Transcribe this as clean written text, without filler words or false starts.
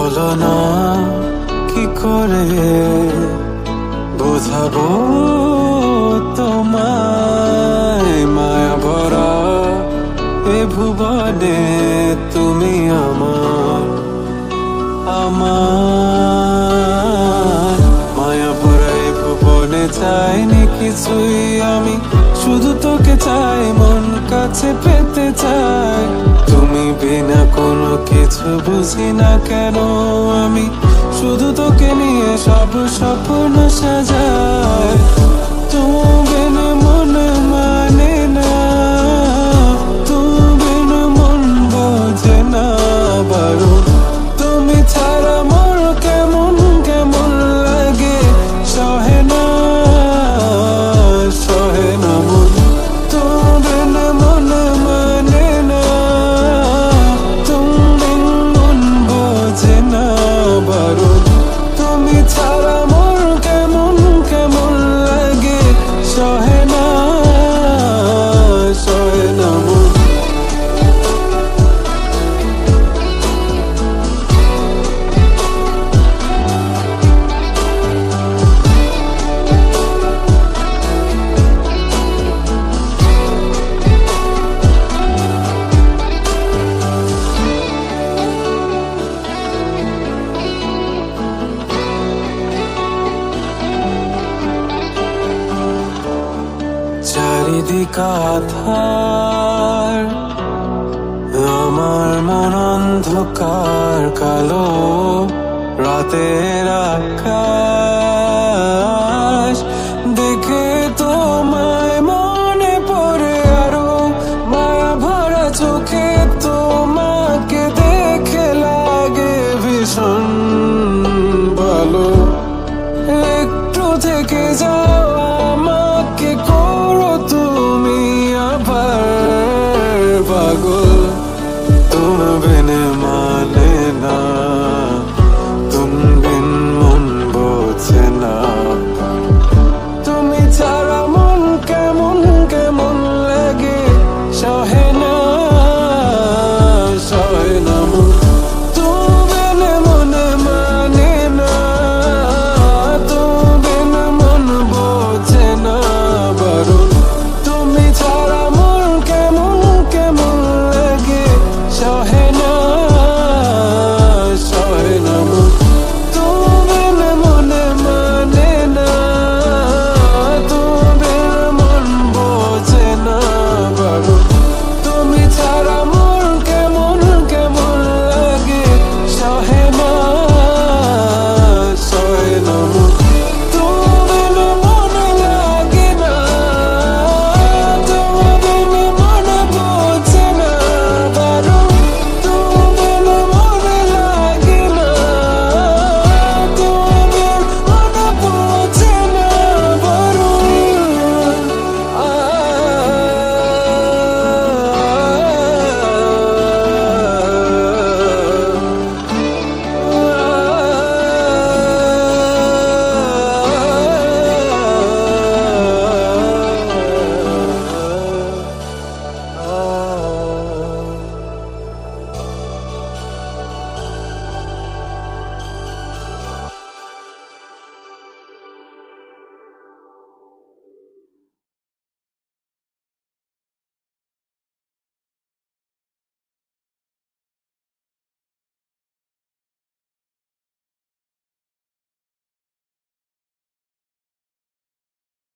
বলো না কি করে বোঝাবো তোমায়, মায়া ভরা এ ভুবনে তুমি আমার আমার। মায়া ভরা এ ভুবনে চাইনি কিছুই আমি, শুধু তোকে চাই, মন কাছে পেতে চাই। তুমি বিনা কোনো কিছু বুঝি না কেন আমি, শুধু তোকে নিয়ে সব স্বপ্ন সাজাই। তুমি বিনা মন মানে না, তুমি বিনা মন বোঝে না বারো। তুমি ছাড়া মোর কেমন কেমন লাগে, সহে না সহে না মন। তুমি বিনা মন মানে না, তুমি বিনা মন বোঝে না বারো। তুমি ছাড়া মোর কেমন কেমন লাগে, সহে না সহে না মন। চারিদিক আধার, আমার মন অন্ধকার কালো, রাতের আকাশ